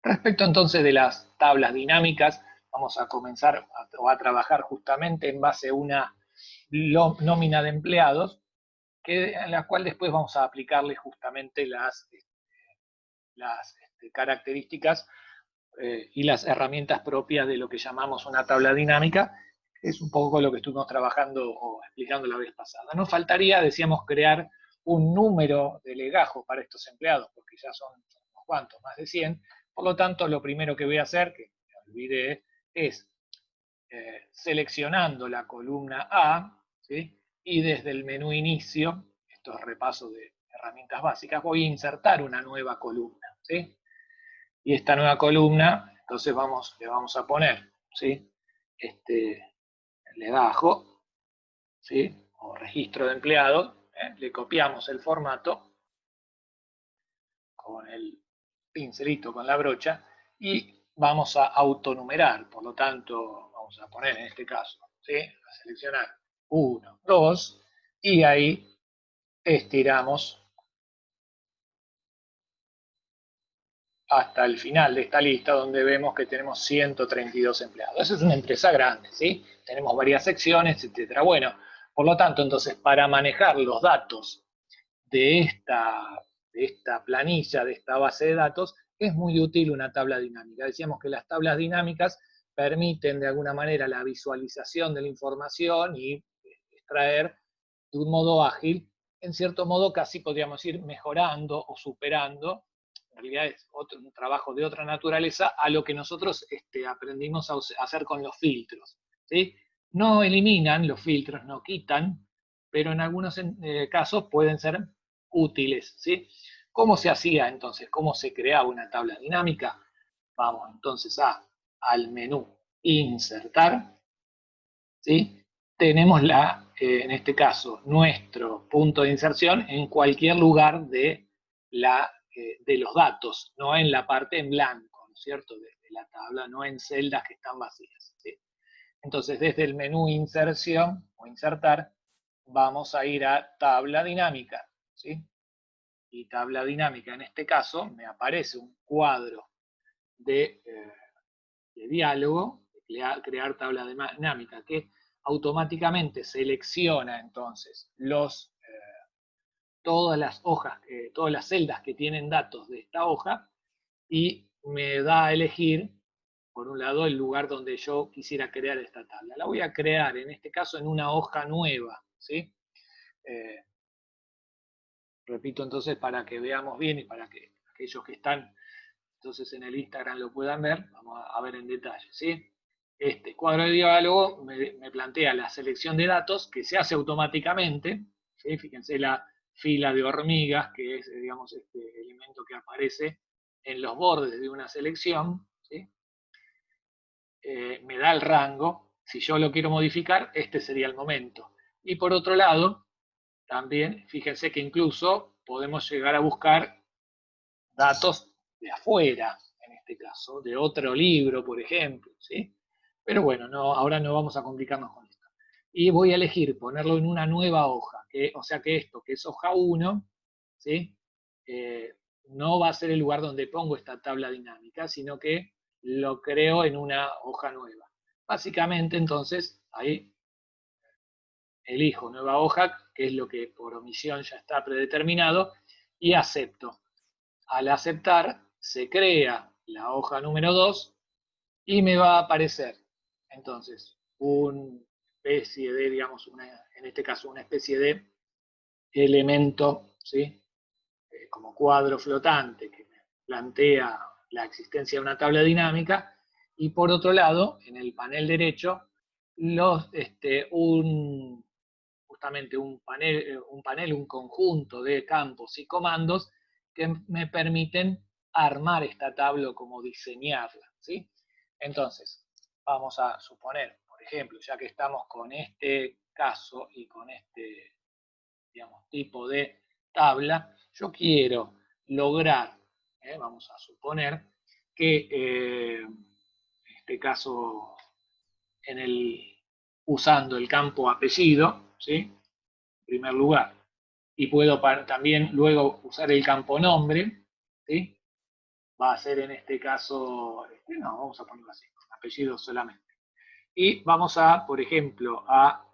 Respecto entonces de las tablas dinámicas, vamos a comenzar a trabajar justamente en base a una nómina de empleados, en la cual después vamos a aplicarle justamente las características y las herramientas propias de lo que llamamos una tabla dinámica, que es un poco lo que estuvimos trabajando o explicando la vez pasada. Nos faltaría, decíamos, crear un número de legajos para estos empleados, porque ya son unos cuantos, más de 100. Por lo tanto, lo primero que voy a hacer, que me olvidé, es seleccionando la columna A, ¿sí? Y desde el menú inicio, esto es repaso de herramientas básicas, voy a insertar una nueva columna, ¿sí? Y esta nueva columna, entonces le vamos a poner, ¿sí? El legajo, ¿sí? O registro de empleados, le copiamos el formato con el pincelito, con la brocha, y vamos a autonumerar, por lo tanto, vamos a poner en este caso, ¿sí? A seleccionar 1, 2, y ahí estiramos hasta el final de esta lista, donde vemos que tenemos 132 empleados. Esa es una empresa grande, ¿sí? Tenemos varias secciones, etcétera. Bueno, por lo tanto, entonces, para manejar los datos de esta planilla, de esta base de datos, es muy útil una tabla dinámica. Decíamos que las tablas dinámicas permiten de alguna manera la visualización de la información y extraer de un modo ágil, en cierto modo casi podríamos ir mejorando o superando, en realidad es un trabajo de otra naturaleza, a lo que nosotros aprendimos a hacer con los filtros, ¿sí? No eliminan los filtros, no quitan, pero en algunos casos pueden ser útiles, ¿sí? ¿Cómo se hacía entonces? ¿Cómo se creaba una tabla dinámica? Vamos entonces al menú Insertar, ¿sí? Tenemos en este caso, nuestro punto de inserción en cualquier lugar de los datos, no en la parte en blanco, ¿no es cierto?, de la tabla, no en celdas que están vacías, ¿sí? Entonces, desde el menú Inserción o Insertar, vamos a ir a Tabla Dinámica, ¿sí? Y Tabla Dinámica, en este caso, me aparece un cuadro de diálogo, de crear tabla dinámica, que automáticamente selecciona entonces todas las hojas, todas las celdas que tienen datos de esta hoja y me da a elegir, por un lado, el lugar donde yo quisiera crear esta tabla. La voy a crear, en este caso, en una hoja nueva, ¿sí? Repito entonces para que veamos bien y para que aquellos que están entonces en el Instagram lo puedan ver, vamos a ver en detalle, ¿sí? Este cuadro de diálogo me plantea la selección de datos que se hace automáticamente, ¿sí? Fíjense la fila de hormigas, que es, digamos, este elemento que aparece en los bordes de una selección, ¿sí? Me da el rango, si yo lo quiero modificar, este sería el momento. Y por otro lado, también, fíjense que incluso podemos llegar a buscar datos de afuera, en este caso, de otro libro, por ejemplo, ¿sí? Pero bueno, no, ahora no vamos a complicarnos con esto. Y voy a elegir ponerlo en una nueva hoja, o sea que esto, que es hoja 1, ¿sí? No va a ser el lugar donde pongo esta tabla dinámica, sino que lo creo en una hoja nueva. Básicamente, entonces, ahí elijo nueva hoja, que es lo que por omisión ya está predeterminado, y acepto. Al aceptar, se crea la hoja número 2 y me va a aparecer, entonces, una especie de, digamos, en este caso, una especie de elemento, ¿sí? Como cuadro flotante que me plantea la existencia de una tabla dinámica, y por otro lado, en el panel derecho, justamente un conjunto de campos y comandos que me permiten armar esta tabla o como diseñarla, ¿sí? Entonces, vamos a suponer, por ejemplo, ya que estamos con este caso y con este, digamos, tipo de tabla, yo quiero lograr, vamos a suponer, que en este caso, usando el campo apellido, ¿sí? En primer lugar, y puedo también luego usar el campo nombre, ¿sí? va a ser en este caso, no, vamos a ponerlo así, apellidos solamente. Y vamos a, por ejemplo, a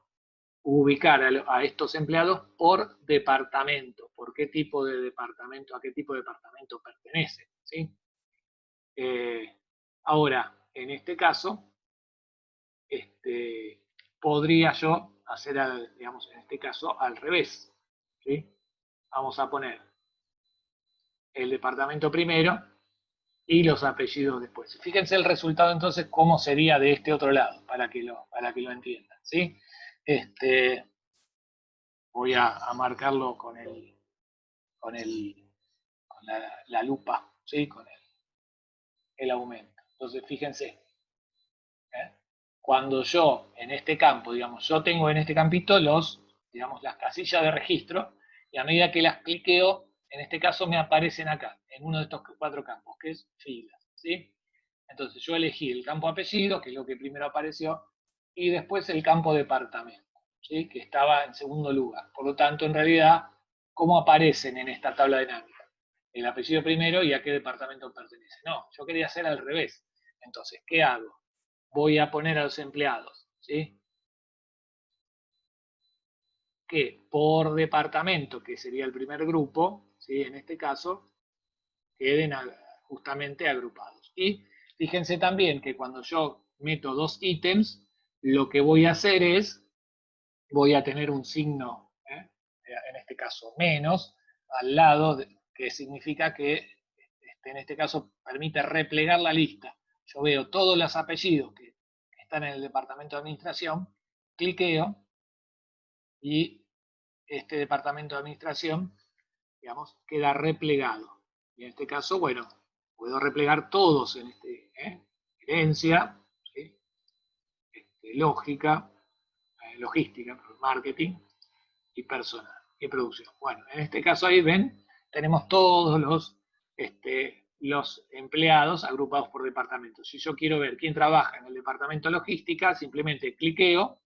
ubicar a estos empleados por departamento, por qué tipo de departamento, a qué tipo de departamento pertenece, ¿sí? Ahora, en este caso, podría yo hacer, digamos, en este caso, al revés, ¿sí? Vamos a poner el departamento primero y los apellidos después. Fíjense el resultado entonces cómo sería de este otro lado, para que lo entiendan, ¿sí? Voy a marcarlo con la lupa, ¿sí? Con el aumento. Entonces, fíjense, ¿eh? Cuando yo en este campo, digamos, yo tengo en este campito digamos, las casillas de registro, y a medida que las cliqueo, en este caso me aparecen acá, en uno de estos 4 campos, que es filas, ¿sí? Entonces yo elegí el campo apellido, que es lo que primero apareció, y después el campo departamento, ¿sí? Que estaba en segundo lugar. Por lo tanto, en realidad, ¿cómo aparecen en esta tabla dinámica? El apellido primero y a qué departamento pertenece. No, yo quería hacer al revés. Entonces, ¿qué hago? Voy a poner a los empleados, ¿sí? Que por departamento, que sería el primer grupo, ¿sí? En este caso, queden justamente agrupados. Y fíjense también que cuando yo meto 2 ítems, lo que voy a hacer es, voy a tener un signo, en este caso menos, al lado, que significa que en este caso permite replegar la lista. Yo veo todos los apellidos que están en el departamento de administración, cliqueo y este departamento de administración, digamos, queda replegado. Y en este caso, bueno, puedo replegar todos en herencia, ¿sí? Lógica, logística, marketing y personal y producción. Bueno, en este caso ahí ven, tenemos todos los empleados agrupados por departamento. Si yo quiero ver quién trabaja en el departamento logística, simplemente cliqueo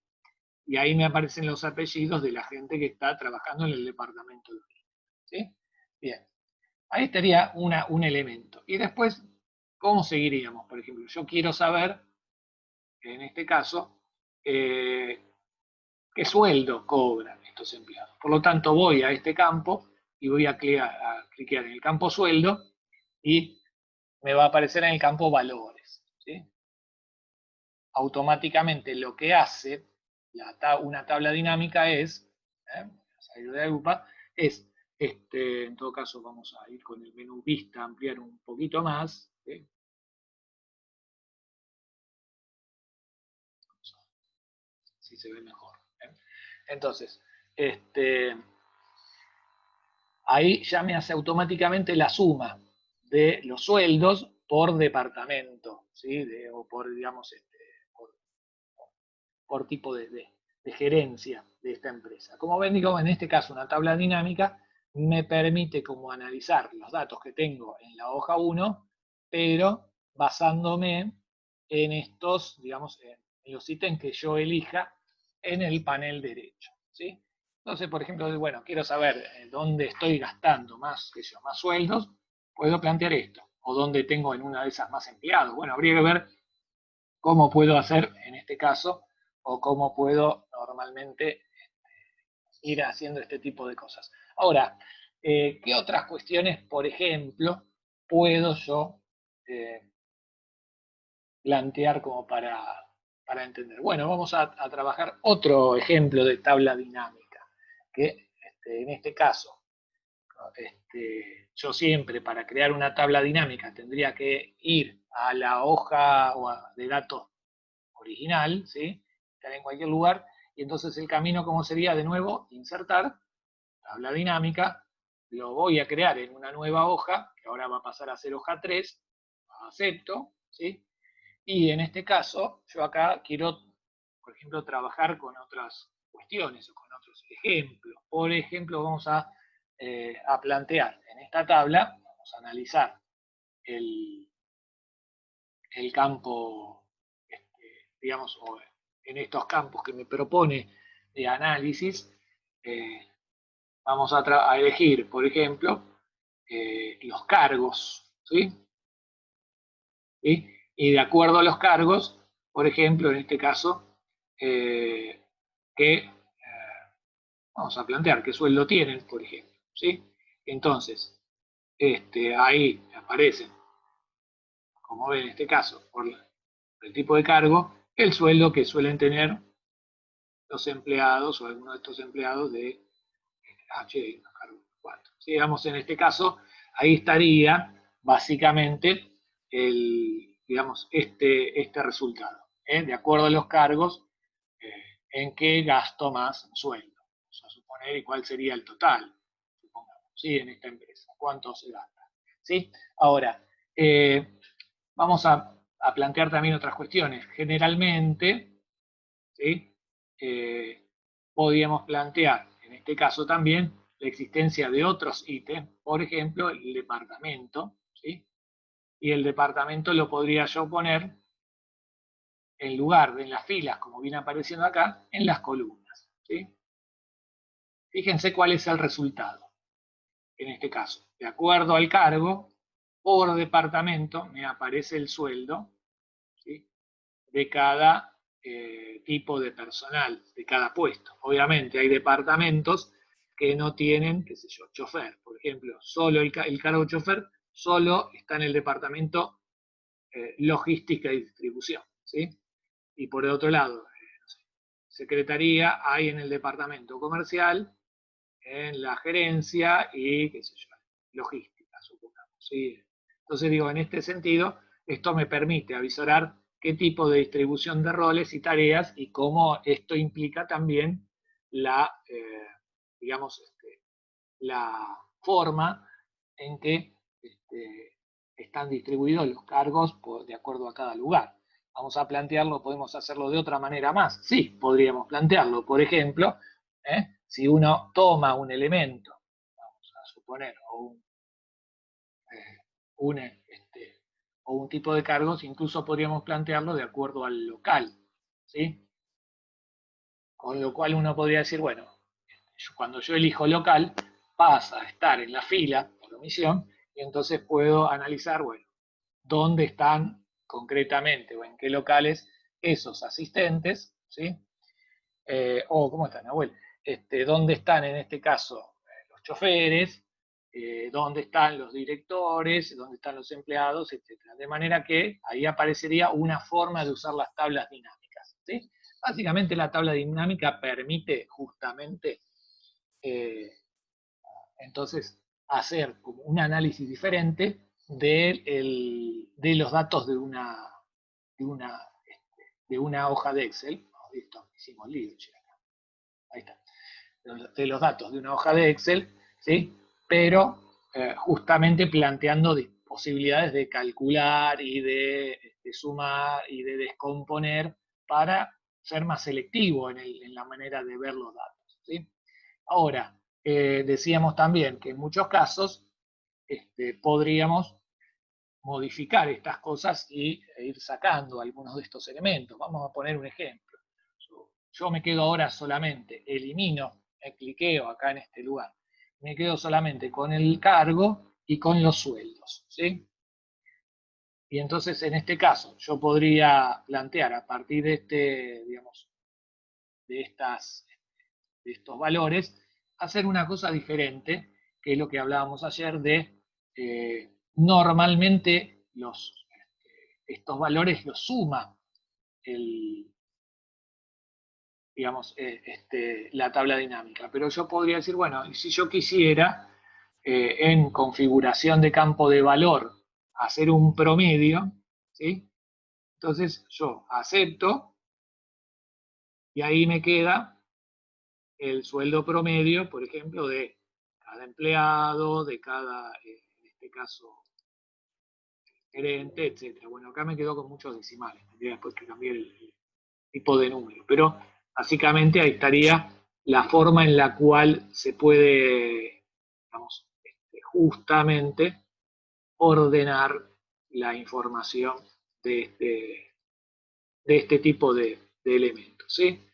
y ahí me aparecen los apellidos de la gente que está trabajando en el departamento logístico. ¿Sí? Bien, ahí estaría un elemento. Y después, ¿cómo seguiríamos? Por ejemplo, yo quiero saber, en este caso, qué sueldo cobran estos empleados. Por lo tanto, voy a este campo y voy a cliquear en el campo sueldo y me va a aparecer en el campo valores, ¿sí? Automáticamente lo que hace una tabla dinámica es, salir de la lupa, es, en todo caso vamos a ir con el menú vista, ampliar un poquito más, ¿sí? Si se ve mejor. Entonces, ahí ya me hace automáticamente la suma de los sueldos por departamento, ¿sí? O por, digamos, por tipo de gerencia de esta empresa. Como ven, digo, en este caso una tabla dinámica me permite como analizar los datos que tengo en la hoja 1, pero basándome en estos, digamos, en los ítems que yo elija en el panel derecho, ¿sí? Entonces, por ejemplo, bueno, quiero saber dónde estoy gastando más, qué sé yo, más sueldos, puedo plantear esto. O dónde tengo en una de esas más empleados. Bueno, habría que ver cómo puedo hacer en este caso o cómo puedo normalmente ir haciendo este tipo de cosas. Ahora, ¿qué otras cuestiones, por ejemplo, puedo yo plantear como para entender? Bueno, vamos a trabajar otro ejemplo de tabla dinámica, que en este caso, yo siempre para crear una tabla dinámica tendría que ir a la hoja de datos original, ¿sí? Estar en cualquier lugar, y entonces el camino, ¿cómo sería? De nuevo, insertar, tabla dinámica, lo voy a crear en una nueva hoja, que ahora va a pasar a ser hoja 3, acepto, ¿sí? Y en este caso, yo acá quiero, por ejemplo, trabajar con otras cuestiones o con otros ejemplos. Por ejemplo, vamos a plantear en esta tabla, vamos a analizar el campo, digamos, o en estos campos que me propone de análisis, vamos a elegir, por ejemplo, los cargos, ¿sí? ¿sí? Y de acuerdo a los cargos, por ejemplo, en este caso, vamos a plantear qué sueldo tienen, por ejemplo, ¿sí? Entonces, ahí aparecen, como ven en este caso, por el tipo de cargo, el sueldo que suelen tener los empleados o algunos de estos empleados de H, cargo 4. ¿Sí? Digamos, en este caso, ahí estaría básicamente digamos, este resultado, de acuerdo a los cargos, en qué gasto más sueldo. Vamos a suponer y cuál sería el total, supongamos, ¿sí? En esta empresa, cuánto se gasta. ¿Sí? Ahora, vamos a plantear también otras cuestiones. Generalmente, ¿sí? Podríamos plantear, en este caso también, la existencia de otros ítems, por ejemplo, el departamento, ¿sí? Y el departamento lo podría yo poner en lugar de en las filas, como viene apareciendo acá, en las columnas, ¿sí? Fíjense cuál es el resultado, en este caso. De acuerdo al cargo, por departamento me aparece el sueldo, ¿sí? De cada tipo de personal, de cada puesto. Obviamente hay departamentos que no tienen, qué sé yo, chofer. Por ejemplo, solo el cargo chofer solo está en el departamento logística y distribución, ¿sí? Y por el otro lado, no sé, secretaría hay en el departamento comercial, en la gerencia y, qué sé yo, logística, supongamos, ¿sí? Entonces digo, en este sentido, esto me permite avisorar qué tipo de distribución de roles y tareas y cómo esto implica también la, digamos, la forma en que están distribuidos los cargos de acuerdo a cada lugar. Vamos a plantearlo, podemos hacerlo de otra manera más. Sí, podríamos plantearlo. Por ejemplo, si uno toma un elemento, vamos a suponer, un, o un tipo de cargos, incluso podríamos plantearlo de acuerdo al local, ¿sí? Con lo cual uno podría decir, bueno, cuando yo elijo local, pasa a estar en la fila por omisión, y entonces puedo analizar, bueno, dónde están concretamente o en qué locales esos asistentes, ¿sí? O cómo están, Nahuel, dónde están en este caso los choferes, dónde están los directores, dónde están los empleados, etcétera. De manera que ahí aparecería una forma de usar las tablas dinámicas, ¿sí? Básicamente la tabla dinámica permite justamente entonces hacer como un análisis diferente de los datos de una, de una hoja de Excel. Oh, listo, hicimos lío, ahí está. De los datos de una hoja de Excel, ¿sí? Pero justamente planteando posibilidades de calcular y de sumar y de descomponer para ser más selectivo en la manera de ver los datos, ¿sí? Ahora, decíamos también que en muchos casos podríamos modificar estas cosas y ir sacando algunos de estos elementos. Vamos a poner un ejemplo. Yo me quedo ahora solamente, elimino, cliqueo acá en este lugar, me quedo solamente con el cargo y con los sueldos, ¿sí? Y entonces en este caso yo podría plantear a partir de digamos, de estos valores, hacer una cosa diferente, que es lo que hablábamos ayer de normalmente estos valores los suma digamos, la tabla dinámica. Pero yo podría decir, bueno, si yo quisiera en configuración de campo de valor hacer un promedio, ¿sí? Entonces yo acepto y ahí me queda el sueldo promedio, por ejemplo, de cada empleado, de cada, en este caso, gerente, etcétera. Bueno, acá me quedo con muchos decimales, tendría después que cambiar el tipo de número, pero básicamente ahí estaría la forma en la cual se puede, digamos, justamente ordenar la información de este tipo de elementos, ¿sí?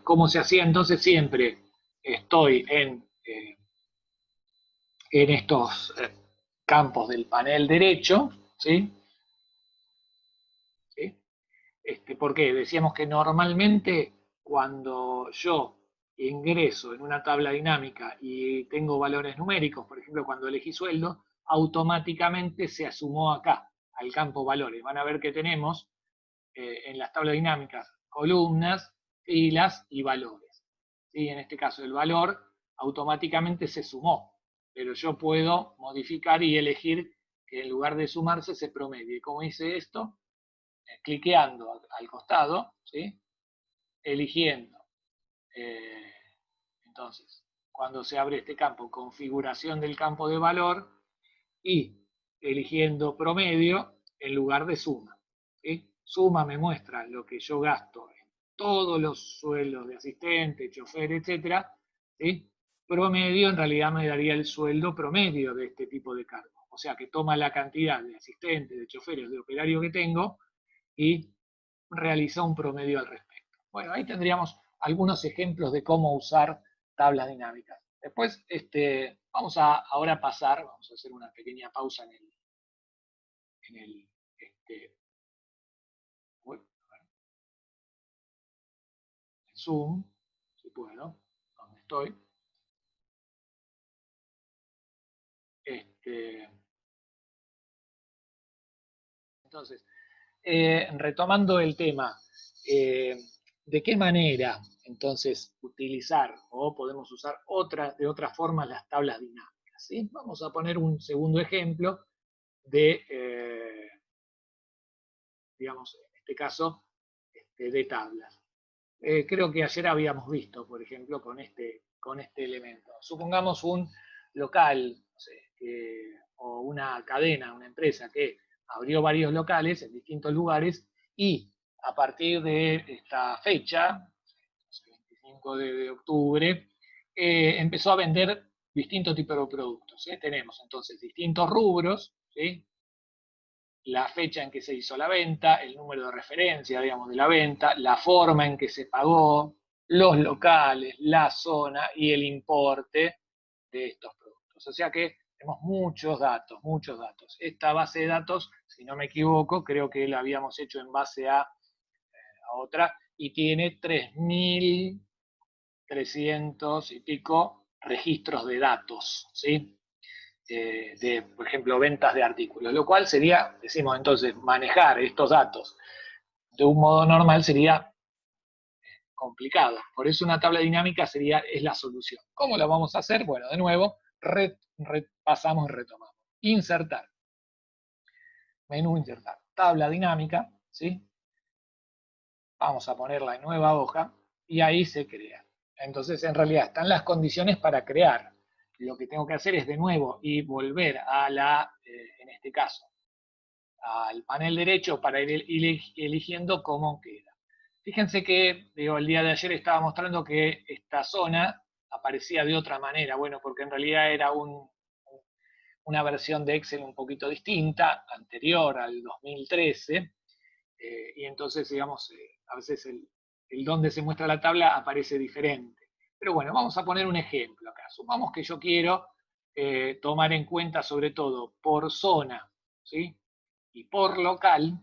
¿Cómo se hacía entonces? Siempre estoy en estos campos del panel derecho, ¿sí? ¿Por qué? Decíamos que normalmente cuando yo ingreso en una tabla dinámica y tengo valores numéricos, por ejemplo, cuando elegí sueldo, automáticamente se asumó acá, al campo valores. Van a ver que tenemos en las tablas dinámicas columnas, filas y valores. ¿Sí? En este caso el valor automáticamente se sumó, pero yo puedo modificar y elegir que en lugar de sumarse se promedie. ¿Cómo hice esto? Cliqueando al costado, ¿sí? Eligiendo. Entonces, cuando se abre este campo, configuración del campo de valor y eligiendo promedio en lugar de suma. ¿Sí? Suma me muestra lo que yo gasto en todos los sueldos de asistente, chofer, etc. ¿Sí? Promedio en realidad me daría el sueldo promedio de este tipo de cargo. O sea que toma la cantidad de asistentes, de choferes, de operarios que tengo y realiza un promedio al respecto. Bueno, ahí tendríamos algunos ejemplos de cómo usar tablas dinámicas. Después, vamos a ahora pasar, vamos a hacer una pequeña pausa en el Zoom, si puedo, donde estoy. Entonces, retomando el tema, ¿de qué manera entonces utilizar o podemos usar de otra forma las tablas dinámicas? ¿Sí? Vamos a poner un segundo ejemplo de, digamos, en este caso, de tablas. Creo que ayer habíamos visto, por ejemplo, con este elemento. Supongamos un local, no sé, o una cadena, una empresa que abrió varios locales en distintos lugares y a partir de esta fecha, 25 de octubre, empezó a vender distintos tipos de productos. Tenemos entonces distintos rubros, ¿sí? La fecha en que se hizo la venta, el número de referencia, digamos, de la venta, la forma en que se pagó, los locales, la zona y el importe de estos productos. O sea que tenemos muchos datos, muchos datos. Esta base de datos, si no me equivoco, creo que la habíamos hecho en base a otra y tiene 3.300 y pico registros de datos, ¿sí? De, por ejemplo, ventas de artículos, lo cual sería, decimos entonces, manejar estos datos de un modo normal sería complicado. Por eso una tabla dinámica es la solución. ¿Cómo lo vamos a hacer? Bueno, de nuevo, repasamos y retomamos. Insertar. Menú insertar. Tabla dinámica, ¿sí? Vamos a ponerla en nueva hoja y ahí se crea. Entonces, en realidad, están las condiciones para crear. Lo que tengo que hacer es de nuevo y volver a en este caso, al panel derecho para ir eligiendo cómo queda. Fíjense que el día de ayer estaba mostrando que esta zona aparecía de otra manera, bueno, porque en realidad era una versión de Excel un poquito distinta, anterior al 2013, y entonces, digamos, a veces el donde se muestra la tabla aparece diferente. Pero bueno, vamos a poner un ejemplo acá. Supongamos que yo quiero tomar en cuenta sobre todo por zona, ¿sí? Y por local,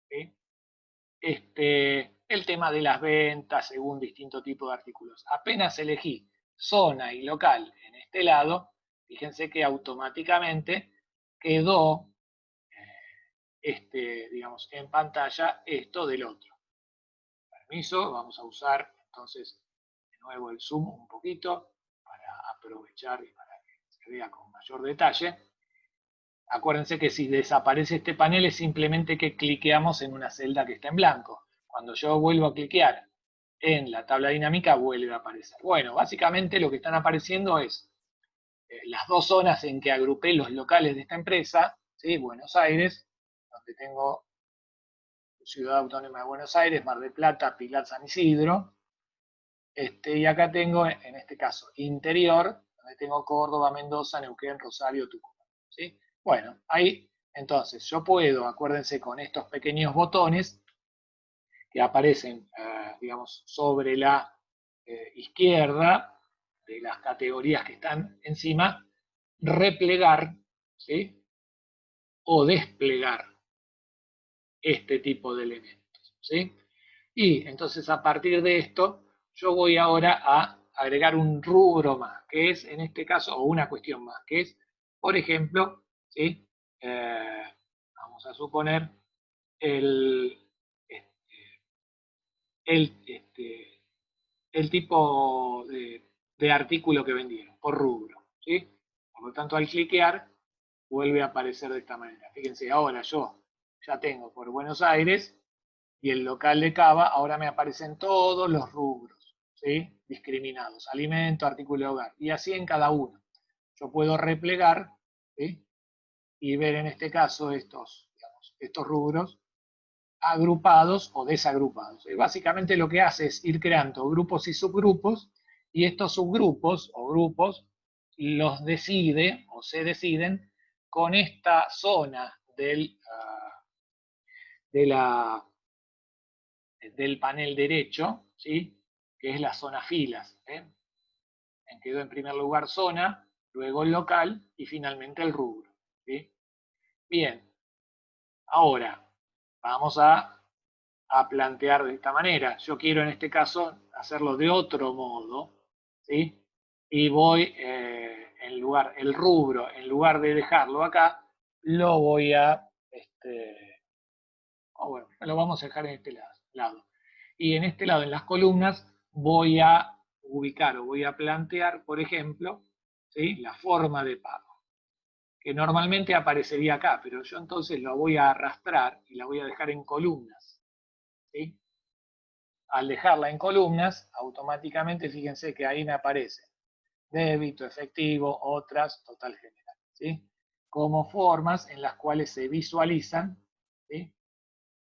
¿sí? El tema de las ventas según distintos tipos de artículos. Apenas elegí zona y local en este lado, fíjense que automáticamente quedó digamos, en pantalla esto del otro. Permiso, vamos a usar entonces de nuevo el zoom un poquito para aprovechar y para que se vea con mayor detalle. Acuérdense que si desaparece este panel es simplemente que cliqueamos en una celda que está en blanco. Cuando yo vuelvo a cliquear en la tabla dinámica vuelve a aparecer. Bueno, básicamente lo que están apareciendo es las dos zonas en que agrupé los locales de esta empresa, ¿sí? Buenos Aires, donde tengo Ciudad Autónoma de Buenos Aires, Mar del Plata, Pilar, San Isidro. Y acá tengo, en este caso, interior, donde tengo Córdoba, Mendoza, Neuquén, Rosario, Tucumán. ¿Sí? Bueno, ahí, entonces, yo puedo, acuérdense, con estos pequeños botones que aparecen, digamos, sobre la izquierda de las categorías que están encima, replegar, ¿sí? O desplegar este tipo de elementos. ¿sí? Y entonces a partir de esto, yo voy ahora a agregar un rubro más, que es en este caso, o una cuestión más, que es, por ejemplo, ¿sí? Vamos a suponer el, este, el tipo de artículo que vendieron, por rubro, ¿sí? Por lo tanto, al cliquear, vuelve a aparecer de esta manera. Fíjense, ahora yo ya tengo por Buenos Aires y el local de Cava, ahora me aparecen todos los rubros, ¿sí? Discriminados, alimento, artículo de hogar, y así en cada uno. Yo puedo replegar, ¿sí? Y ver en este caso estos rubros agrupados o desagrupados. Y básicamente lo que hace es ir creando grupos y subgrupos, y estos subgrupos o grupos los decide o se deciden con esta zona de la, del panel derecho, ¿sí? Que es la zona filas. Quedó en primer lugar zona, luego el local y finalmente el rubro. ¿Sí? Bien, ahora vamos a plantear de esta manera. Yo quiero en este caso hacerlo de otro modo, ¿sí? Y voy, el rubro, en lugar de dejarlo acá, lo voy a, bueno, lo vamos a dejar en este lado. Y en este lado, en las columnas, voy a ubicar o voy a plantear, por ejemplo, ¿sí? La forma de pago, que normalmente aparecería acá, pero yo entonces lo voy a arrastrar y la voy a dejar en columnas, ¿sí? Al dejarla en columnas, automáticamente fíjense que ahí me aparece débito, efectivo, otras, total general, ¿sí? Como formas en las cuales se visualizan, ¿sí?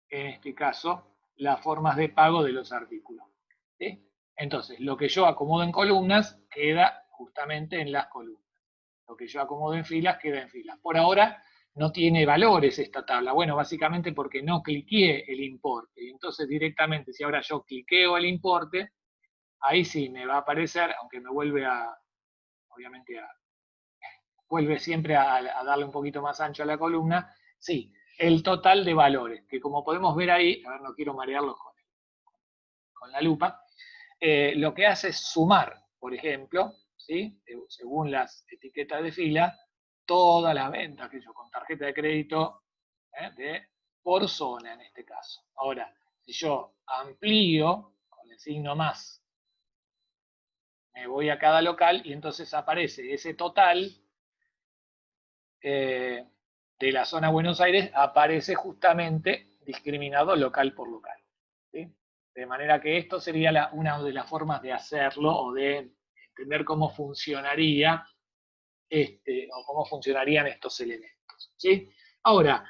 En este caso, las formas de pago de los artículos, ¿sí? Entonces, lo que yo acomodo en columnas queda justamente en las columnas. Lo que yo acomodo en filas queda en filas. Por ahora no tiene valores esta tabla. Bueno, básicamente porque no cliqueé el importe. Y entonces directamente, si ahora yo cliqueo el importe, ahí sí me va a aparecer, aunque me vuelve obviamente vuelve siempre a darle un poquito más ancho a la columna, sí, el total de valores, que como podemos ver ahí, a ver, no quiero marearlos con la lupa, lo que hace es sumar, por ejemplo, ¿sí? Según las etiquetas de fila, todas las ventas que yo con tarjeta de crédito, por zona en este caso. Ahora, si yo amplío con el signo más, me voy a cada local y entonces aparece ese total de la zona Buenos Aires, aparece justamente discriminado local por local. ¿Sí? De manera que esto sería una de las formas de hacerlo o de entender cómo funcionaría o cómo funcionarían estos elementos. ¿Sí? Ahora,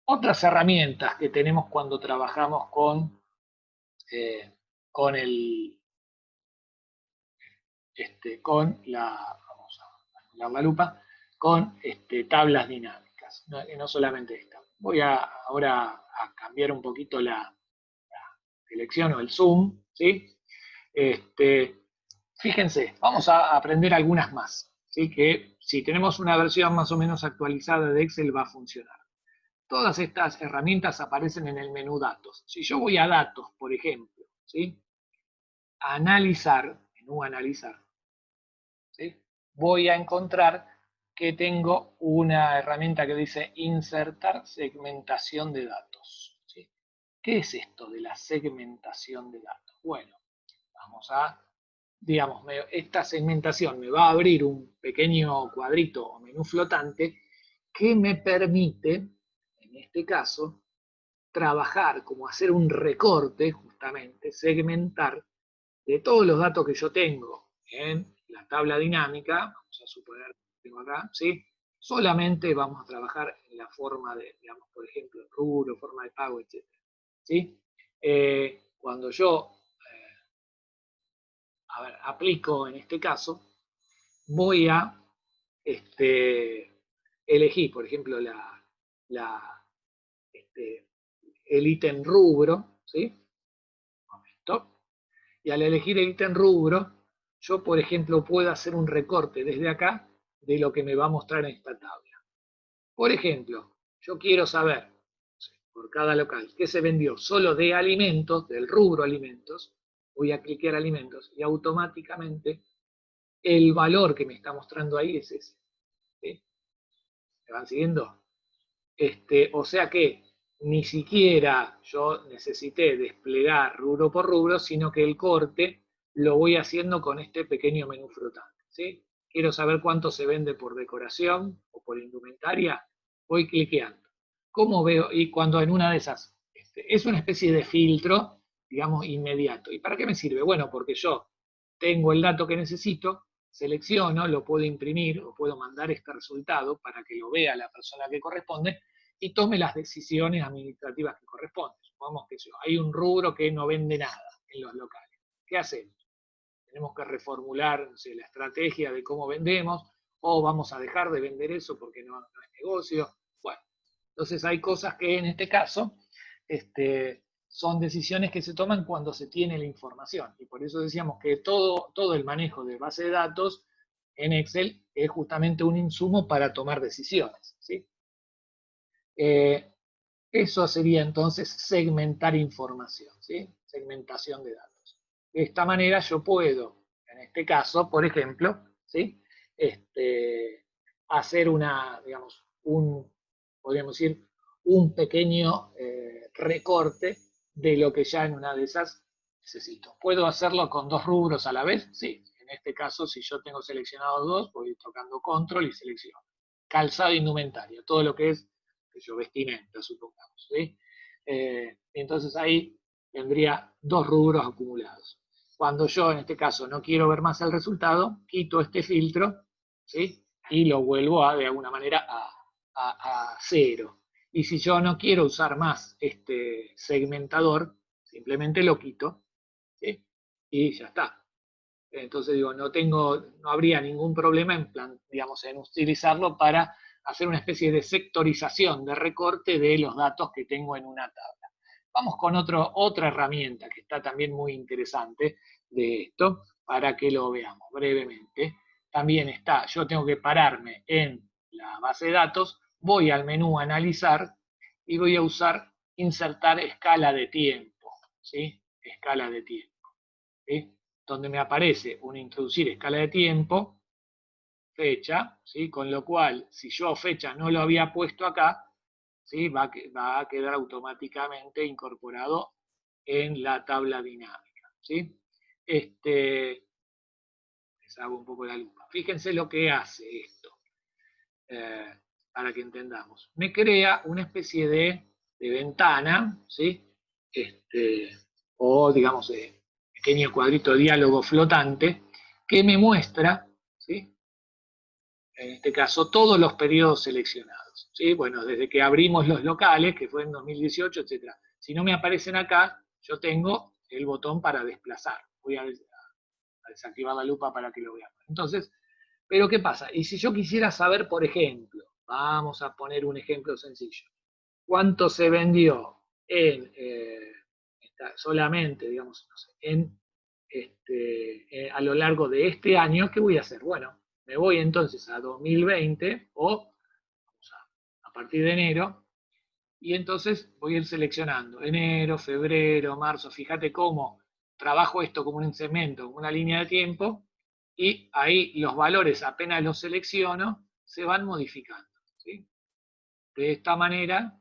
otras herramientas que tenemos cuando trabajamos con vamos a mirar la lupa, con tablas dinámicas, no solamente esta. Voy ahora a cambiar un poquito la selección o el zoom, ¿sí? Fíjense, vamos a aprender algunas más, ¿sí? Que si tenemos una versión más o menos actualizada de Excel va a funcionar. Todas estas herramientas aparecen en el menú Datos. Si yo voy a Datos, por ejemplo, ¿sí? A Analizar, menú Analizar, ¿sí? Voy a encontrar que tengo una herramienta que dice Insertar segmentación de datos, ¿sí? ¿Qué es esto de la segmentación de datos? Bueno, vamos a, digamos, esta segmentación me va a abrir un pequeño cuadrito o menú flotante que me permite, en este caso, trabajar como hacer un recorte, justamente, segmentar de todos los datos que yo tengo en la tabla dinámica, vamos a suponer que tengo acá, ¿sí? Solamente vamos a trabajar en la forma de, digamos, por ejemplo, rubro, forma de pago, etc. ¿Sí? Cuando yo aplico en este caso, voy a elegir, por ejemplo, el ítem rubro, ¿sí? Un momento. Y al elegir el ítem rubro, yo, por ejemplo, puedo hacer un recorte desde acá de lo que me va a mostrar en esta tabla. Por ejemplo, yo quiero saber, por cada local, que se vendió solo de alimentos, del rubro alimentos, voy a cliquear alimentos y automáticamente el valor que me está mostrando ahí es ese. ¿Sí? ¿Me van siguiendo? O sea que ni siquiera yo necesité desplegar rubro por rubro, sino que el corte lo voy haciendo con este pequeño menú flotante. ¿Sí? Quiero saber cuánto se vende por decoración o por indumentaria, voy cliqueando. ¿Cómo veo? Y cuando en una de esas, es una especie de filtro, digamos, inmediato. ¿Y para qué me sirve? Bueno, porque yo tengo el dato que necesito, selecciono, lo puedo imprimir o puedo mandar este resultado para que lo vea la persona que corresponde y tome las decisiones administrativas que corresponden. Supongamos que hay un rubro que no vende nada en los locales. ¿Qué hacemos? Tenemos que reformular, no sé, la estrategia de cómo vendemos, o vamos a dejar de vender eso porque no es negocio. Bueno, entonces hay cosas que en este caso son decisiones que se toman cuando se tiene la información. Y por eso decíamos que todo el manejo de base de datos en Excel es justamente un insumo para tomar decisiones. ¿Sí? Eso sería entonces segmentar información, ¿sí? Segmentación de datos. De esta manera yo puedo, en este caso, por ejemplo, ¿sí? Hacer digamos, podríamos decir, un pequeño recorte de lo que ya en una de esas necesito. ¿Puedo hacerlo con dos rubros a la vez? Sí. En este caso, si yo tengo seleccionados dos, voy tocando control y selecciono. Calzado e indumentario, todo lo que es vestimenta, supongamos. ¿Sí? Entonces ahí tendría dos rubros acumulados. Cuando yo, en este caso, no quiero ver más el resultado, quito este filtro, ¿sí? Y lo vuelvo de alguna manera a cero. Y si yo no quiero usar más este segmentador, simplemente lo quito, ¿sí? Y ya está. Entonces digo, no habría ningún problema en digamos, en utilizarlo para hacer una especie de sectorización, de recorte de los datos que tengo en una tabla. Vamos con otra herramienta que está también muy interesante de esto, para que lo veamos brevemente. También está, yo tengo que pararme en la base de datos, voy al menú analizar y voy a usar insertar escala de tiempo, ¿sí? Escala de tiempo, ¿sí? Donde me aparece un introducir escala de tiempo, fecha, ¿sí? Con lo cual, si yo fecha no lo había puesto acá, ¿sí? va a quedar automáticamente incorporado en la tabla dinámica. ¿Sí? Les hago un poco la lupa. Fíjense lo que hace esto, para que entendamos. Me crea una especie de ventana, ¿sí? O digamos, pequeño cuadrito de diálogo flotante, que me muestra, ¿sí? En este caso, todos los periodos seleccionados. ¿Sí? Bueno, desde que abrimos los locales, que fue en 2018, etc. Si no me aparecen acá, yo tengo el botón para desplazar. Voy a desactivar la lupa para que lo veamos. Entonces, pero ¿qué pasa? Y si yo quisiera saber, por ejemplo, vamos a poner un ejemplo sencillo, cuánto se vendió en, solamente, digamos, no sé, a lo largo de este año, ¿qué voy a hacer? Bueno, me voy entonces a 2020 o a partir de enero, y entonces voy a ir seleccionando enero, febrero, marzo. Fíjate cómo trabajo esto como un segmento, como una línea de tiempo, y ahí los valores, apenas los selecciono, se van modificando. ¿Sí? De esta manera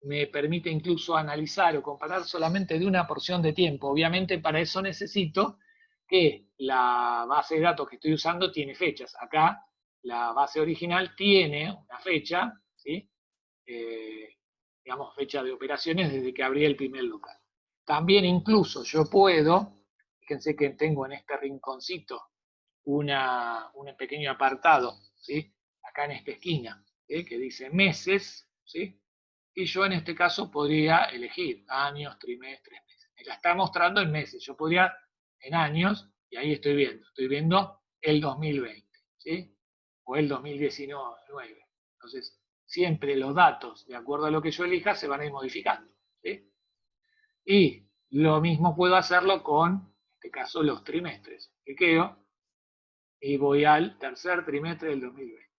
me permite incluso analizar o comparar solamente de una porción de tiempo. Obviamente para eso necesito que la base de datos que estoy usando tiene fechas. Acá la base original tiene una fecha, ¿sí? Digamos, fecha de operaciones desde que abrí el primer local. También incluso yo puedo, fíjense que tengo en este rinconcito un pequeño apartado, ¿sí? Acá en esta esquina, ¿sí? Que dice meses, ¿sí? Y yo en este caso podría elegir años, trimestres, meses. Me la está mostrando en meses. Yo podría en años, y ahí estoy viendo el 2020, ¿sí? O el 2019. Entonces, siempre los datos, de acuerdo a lo que yo elija, se van a ir modificando, ¿sí? Y lo mismo puedo hacerlo con, en este caso, los trimestres. Cliqueo y voy al tercer trimestre del 2020.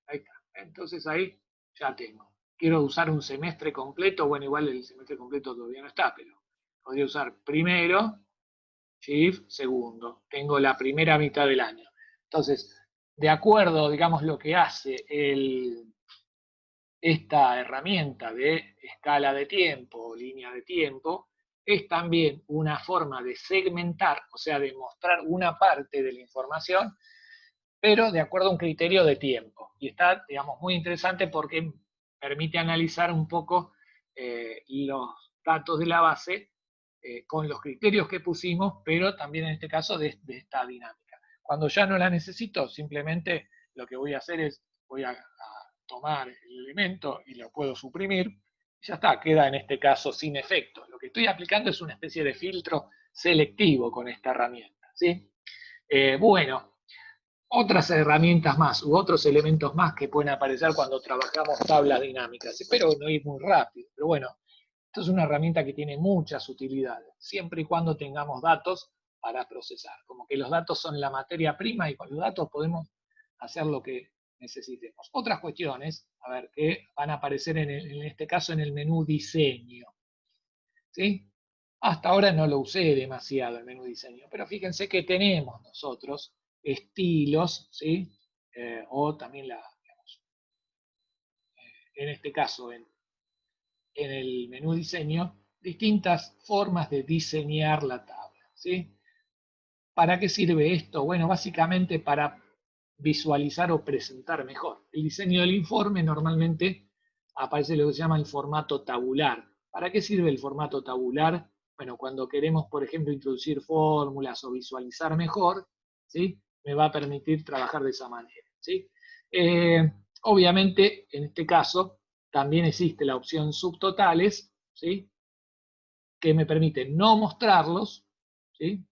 Ahí está. Entonces ahí ya tengo quiero usar un semestre completo, bueno, igual el semestre completo todavía no está, pero podría usar primero, Shift, segundo. Tengo la primera mitad del año. Entonces, de acuerdo, digamos, lo que hace esta herramienta de escala de tiempo, línea de tiempo, es también una forma de segmentar, o sea, de mostrar una parte de la información, pero de acuerdo a un criterio de tiempo. Y está, digamos, muy interesante porque permite analizar un poco los datos de la base con los criterios que pusimos, pero también en este caso de esta dinámica. Cuando ya no la necesito, simplemente lo que voy a hacer es, voy a tomar el elemento y lo puedo suprimir, y ya está, queda en este caso sin efecto. Lo que estoy aplicando es una especie de filtro selectivo con esta herramienta, ¿sí? Bueno, otras herramientas más u otros elementos más que pueden aparecer cuando trabajamos tablas dinámicas. Espero no ir muy rápido, pero bueno, esto es una herramienta que tiene muchas utilidades, siempre y cuando tengamos datos para procesar. Como que los datos son la materia prima y con los datos podemos hacer lo que necesitemos. Otras cuestiones, a ver, que van a aparecer en este caso en el menú diseño. ¿Sí? Hasta ahora no lo usé demasiado el menú diseño, pero fíjense que tenemos nosotros estilos, ¿sí? O también digamos, en este caso en el menú diseño, distintas formas de diseñar la tabla, ¿sí? ¿Para qué sirve esto? Bueno, básicamente para visualizar o presentar mejor. El diseño del informe normalmente aparece lo que se llama el formato tabular. ¿Para qué sirve el formato tabular? Bueno, cuando queremos, por ejemplo, introducir fórmulas o visualizar mejor, ¿sí? Me va a permitir trabajar de esa manera, ¿sí? Obviamente, en este caso, también existe la opción subtotales, ¿sí? Que me permite no mostrarlos, ¿sí?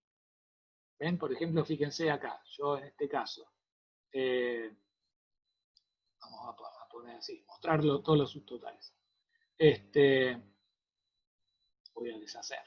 ¿Ven? Por ejemplo, fíjense acá, yo en este caso, vamos a poner así, mostrarlo todos los subtotales. Voy a deshacer.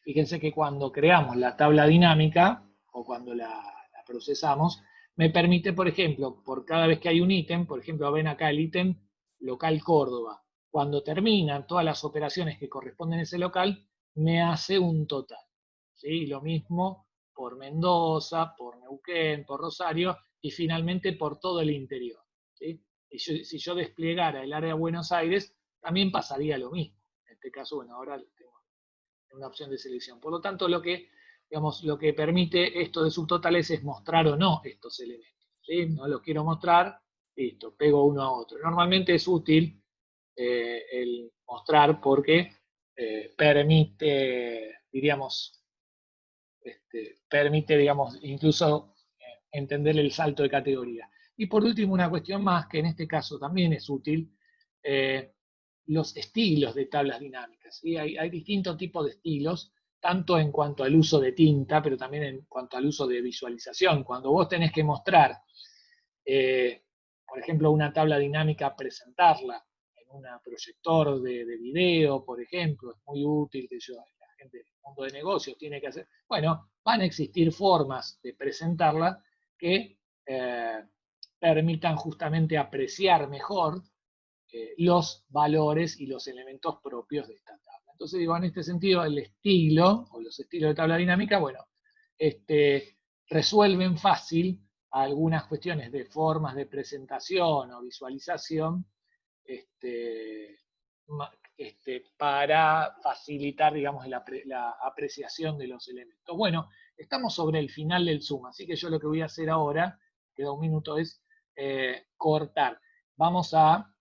Fíjense que cuando creamos la tabla dinámica, o cuando la procesamos, me permite, por ejemplo, por cada vez que hay un ítem, por ejemplo, ven acá el ítem local Córdoba, cuando terminan todas las operaciones que corresponden a ese local, me hace un total. ¿Sí? Lo mismo por Mendoza, por Neuquén, por Rosario y finalmente por todo el interior. ¿Sí? Y si yo desplegara el área de Buenos Aires, también pasaría lo mismo. En este caso, bueno, ahora tengo una opción de selección. Por lo tanto, digamos, lo que permite esto de subtotales es mostrar o no estos elementos. ¿Sí? No los quiero mostrar, listo, pego uno a otro. Normalmente es útil el mostrar porque permite, diríamos, permite, digamos, incluso entender el salto de categoría. Y por último, una cuestión más que en este caso también es útil, los estilos de tablas dinámicas. ¿Sí? Hay distintos tipos de estilos, tanto en cuanto al uso de tinta, pero también en cuanto al uso de visualización. Cuando vos tenés que mostrar, por ejemplo, una tabla dinámica, presentarla en un proyector de video, por ejemplo, es muy útil que la gente del mundo de negocios tiene que hacer. Bueno, van a existir formas de presentarla que permitan justamente apreciar mejor los valores y los elementos propios de esta tabla. Entonces, digo, en este sentido, el estilo, o los estilos de tabla dinámica, bueno, resuelven fácil algunas cuestiones de formas de presentación o visualización para facilitar, digamos, la apreciación de los elementos. Bueno, estamos sobre el final del Zoom, así que yo lo que voy a hacer ahora, queda un minuto, es cortar. Vamos a